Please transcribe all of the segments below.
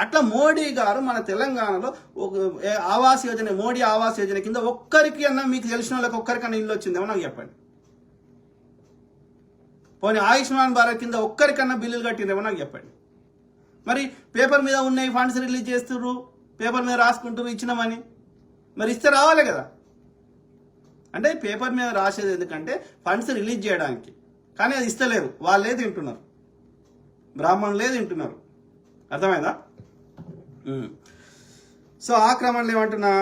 అట్లా మోడీ గారు మన తెలంగాణలో ఆవాస్ యోజన, మోడీ ఆవాస్ యోజన కింద ఒక్కరికి అన్నా, మీకు తెలిసిన వాళ్ళకి ఒక్కరికన్నా ఇల్లు వచ్చిందేమో నాకు చెప్పండి. పోనీ ఆయుష్మాన్ భారత్ కింద ఒక్కరికన్నా బిల్లులు కట్టిందేమో నాకు చెప్పండి. మరి పేపర్ మీద ఉన్నాయి ఫండ్స్ రిలీజ్ చేస్తున్నారు, పేపర్ మీద రాసుకుంటారు ఇచ్చినామని, మరి ఇస్తే రావాలి కదా. అంటే పేపర్ మీద రాసేది ఎందుకంటే ఫండ్స్ రిలీజ్ చేయడానికి, కానీ అది ఇస్తలేరు. వాళ్ళే తింటున్నారు, బ్రాహ్మణులే తింటున్నారు. అర్థమైందా? సో ఆ క్రమంలో ఏమంటున్నా,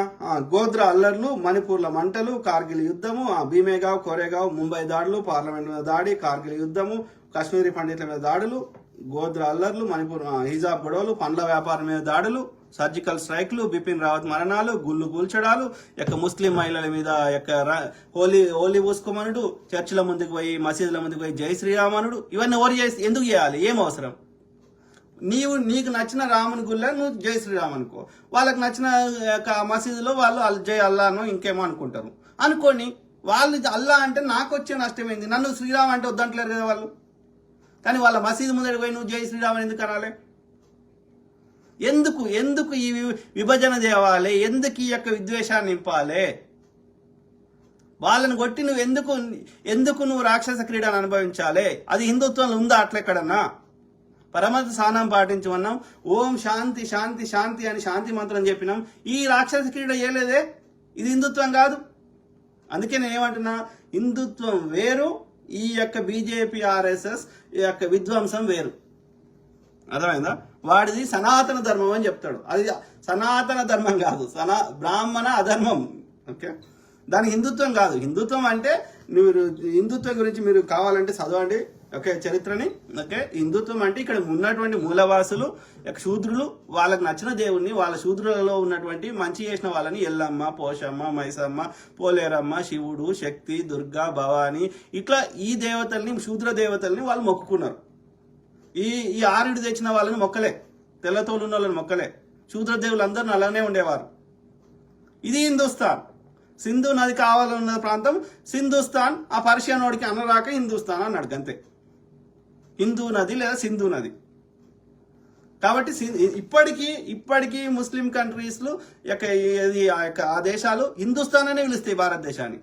గోద్రా అల్లర్లు, మణిపూర్ల మంటలు, కార్గిల్ యుద్ధము, భీమేగావ్, కోరేగావ్, ముంబై దాడులు, పార్లమెంట్ మీద దాడి, కార్గిల్ యుద్ధము, కాశ్మీరీ పండితుల మీద దాడులు, గోద్రా అల్లర్లు, మణిపూర్ హిజాబ్ గొడవలు, పండ్ల వ్యాపారం మీద దాడులు, సర్జికల్ స్ట్రైక్లు, బిపిన్ రావత్ మరణాలు, గుళ్ళు కూల్చడాలు, ముస్లిం మహిళల మీద హోలీ పూసుకోమనుడు, చర్చిల ముందుకు పోయి, మసీదుల ముందుకు పోయి జై శ్రీరామనుడు. ఇవన్నీ ఎవరు ఎందుకు చేయాలి? ఏం అవసరం? నీకు నచ్చిన రాముని గుళ్ళ నువ్వు జై శ్రీరామ్ అనుకో, వాళ్ళకి నచ్చిన మసీదులో వాళ్ళు జై అల్లానో ఇంకేమో అనుకుంటారు అనుకోని. వాళ్ళు అల్లా అంటే నాకు వచ్చే నష్టం ఏంది? నన్ను శ్రీరామ్ అంటే వద్దంటలేరు కదా వాళ్ళు. కానీ వాళ్ళ మసీదు ముందర పోయి నువ్వు జై శ్రీరామ్ ఎందుకు అనాలి? ఎందుకు ఈ విభజన తేవాలి? ఎందుకు ఈ యొక్క విద్వేషాన్ని నింపాలి? వాళ్ళని కొట్టి నువ్వు ఎందుకు నువ్వు రాక్షస క్రీడను అనుభవించాలి? అది హిందుత్వంలో ఉందా అట్లెక్కడన్నా? పరమత స్థానం పాటించమన్నాం, ఓం శాంతి శాంతి శాంతి అని శాంతి మంత్రం చెప్పినాం. ఈ రాక్షస క్రీడ చేయలేదే, ఇది హిందుత్వం కాదు. అందుకే నేనేమంటున్నా, హిందుత్వం వేరు, ఈ యొక్క బీజేపీ ఆర్ఎస్ఎస్ ఈ యొక్క విధ్వంసం వేరు. అర్థమైందా? వాడిది సనాతన ధర్మం అని చెప్తాడు, అది సనాతన ధర్మం కాదు, బ్రాహ్మణ అధర్మం. ఓకే, దాని హిందుత్వం కాదు. హిందుత్వం అంటే మీరు హిందుత్వం గురించి మీరు కావాలంటే చదవండి, ఓకే, చరిత్రని. ఓకే, హిందుత్వం అంటే ఇక్కడ ఉన్నటువంటి మూలవాసులు, శూద్రులు, వాళ్ళకి నచ్చిన దేవుణ్ణి, వాళ్ళ శూద్రులలో ఉన్నటువంటి మంచి చేసిన వాళ్ళని ఎల్లమ్మ, పోషమ్మ, మైసమ్మ, పోలేరమ్మ, శివుడు, శక్తి, దుర్గా, భవాని, ఇట్లా ఈ దేవతల్ని, శూద్ర దేవతల్ని వాళ్ళు మొక్కుకున్నారు. ఈ ఆరుడు తెచ్చిన వాళ్ళని మొక్కలే, తెల్లతోలు ఉన్న వాళ్ళని మొక్కలే. శూద్రదేవులు అందరూ అలానే ఉండేవారు. ఇది హిందుస్థాన్. సింధు నది కావాలన్న ప్రాంతం సింధుస్థాన్. ఆ పర్షియనోడికి అనరాక హిందుస్థాన్ అన్నాడు అంతే. హిందూ నది లేదా సింధు నది. కాబట్టి ఇప్పటికీ ముస్లిం కంట్రీస్లు ఆ దేశాలు హిందుస్థాన్ అనే పిలుస్తాయి భారతదేశాన్ని.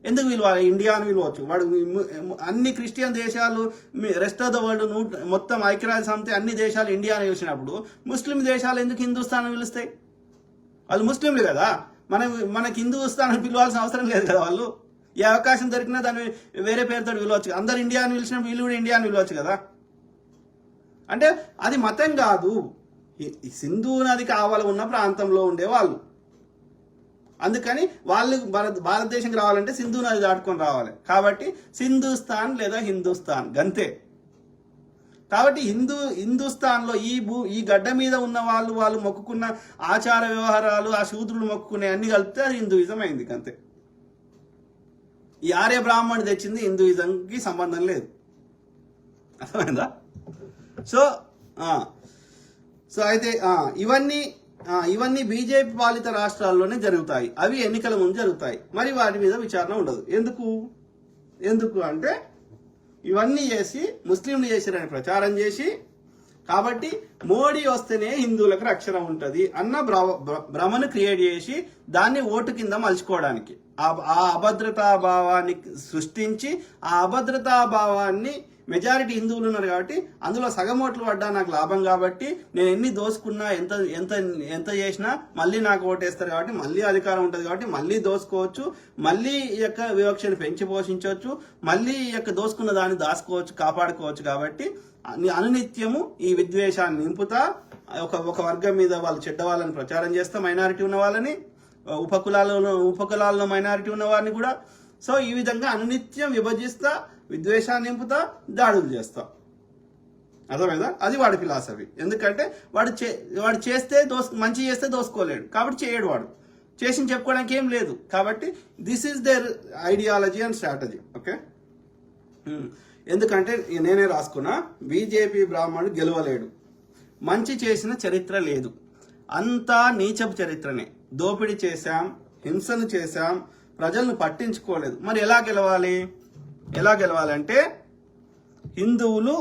ఎందుకు పిలవాలి? ఇండియా అని పిలవచ్చు. వాడు అన్ని క్రిస్టియన్ దేశాలు, రెస్ట్ ఆఫ్ ద వరల్డ్ మొత్తం ఐక్యరాజ్య సమితి అన్ని దేశాలు ఇండియా అని పిలిచినప్పుడు ముస్లిం దేశాలు ఎందుకు హిందుస్థాన్ అని పిలుస్తాయి? వాళ్ళు ముస్లింలు కదా. మనకి హిందుస్థాన్ అని పిలవాల్సిన అవసరం లేదు కదా. వాళ్ళు ఈ అవకాశం దొరికినా దాన్ని వేరే పేరుతో పిలవచ్చు. అందరు ఇండియా అని పిలిచినప్పుడు వీళ్ళు కూడా ఇండియా అని పిలవచ్చు కదా. అంటే అది మతం కాదు, సింధు నది కావాల ఉన్న ప్రాంతంలో ఉండేవాళ్ళు. అందుకని వాళ్ళు భారతదేశంకి రావాలంటే సింధు నది దాటుకొని రావాలి. కాబట్టి సింధుస్థాన్ లేదా హిందుస్థాన్ గంతే. కాబట్టి హిందుస్థాన్లో ఈ గడ్డ మీద ఉన్న వాళ్ళు మొక్కుకున్న ఆచార వ్యవహారాలు, ఆ శూద్రులు మొక్కుకునే అన్ని కలిపితే అది హిందూయిజం అయింది అంతే. ఈ ఆర్య బ్రాహ్మణుడు తెచ్చింది హిందూయిజంకి సంబంధం లేదు. అర్థమైందా? సో అయితే ఇవన్నీ బీజేపీ పాలిత రాష్ట్రాల్లోనే జరుగుతాయి. అవి ఎన్నికల ముందు జరుగుతాయి. మరి వాటి మీద విచారణ ఉండదు. ఎందుకు అంటే ఇవన్నీ చేసి ముస్లింలు చేసిరని ప్రచారం చేసి, కాబట్టి మోడీ వస్తేనే హిందువులకు రక్షణ ఉంటుంది అన్న భ్రమను క్రియేట్ చేసి దాన్ని ఓటు కింద మలుచుకోవడానికి, ఆ అభద్రతా భావాన్ని సృష్టించి, ఆ అభద్రతా భావాన్ని మెజారిటీ హిందువులు ఉన్నారు కాబట్టి అందులో సగం ఓట్లు పడ్డా నాకు లాభం, కాబట్టి నేను ఎన్ని దోసుకున్నా ఎంత చేసినా మళ్ళీ నాకు ఓటేస్తారు కాబట్టి మళ్ళీ అధికారం ఉంటుంది కాబట్టి మళ్ళీ దోసుకోవచ్చు, మళ్ళీ ఈ యొక్క వివక్షను పెంచి పోషించవచ్చు, మళ్ళీ ఈ యొక్క దోసుకున్న దాన్ని దాచుకోవచ్చు, కాపాడుకోవచ్చు. కాబట్టి అనునిత్యము ఈ విద్వేషాన్ని నింపుతా ఒక వర్గం మీద వాళ్ళు చెడ్డ వాళ్ళని ప్రచారం చేస్తా, మైనారిటీ ఉన్న వాళ్ళని, ఉపకులాల్లో మైనారిటీ ఉన్న వారిని కూడా. సో ఈ విధంగా అనునిత్యం విభజిస్తా, విద్వేషాన్ని నింపుతా, దాడులు చేస్తా. అర్థమైందా? అది వాడి ఫిలాసఫీ. ఎందుకంటే వాడు చేస్తే మంచి చేస్తే దోసుకోలేడు కాబట్టి చేయడు. వాడు చేసి చెప్పుకోవడానికి ఏం లేదు. కాబట్టి this is their ideology and strategy. Okay, ఎందుకంటే నేనే రాసుకున్నా, బీజేపీ బ్రాహ్మణుడు గెలవలేడు, మంచి చేసిన చరిత్ర లేదు, అంతా నీచపు చరిత్రనే. దోపిడీ చేశాం, హింసను చేశాం, ప్రజలను పట్టించుకోలేదు. మరి ఎలా గెలవాలంటే హిందువులు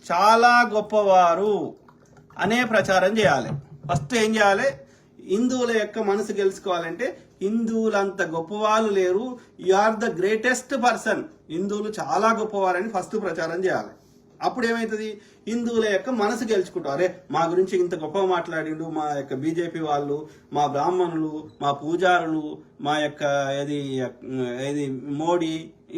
చాలా గొప్పవారు, అనే ప్రచారం చేయాలి. ఫస్ట్ ఏం చేయాలి? హిందువుల యొక్క మనసు గెలుచుకోవాలంటే హిందువులంత గొప్పవాళ్ళు లేరు, you are the greatest person, హిందువులు చాలా గొప్పవారని ఫస్ట్ ప్రచారం చేయాలి. అప్పుడు ఏమవుతుంది? హిందువుల యొక్క మనసు గెలుచుకుంటారు. అరే మా గురించి ఇంత గొప్ప మాట్లాడిండు మా యొక్క బీజేపీ వాళ్ళు, మా బ్రాహ్మణులు, మా పూజారులు, మా యొక్క ఏది మోడీ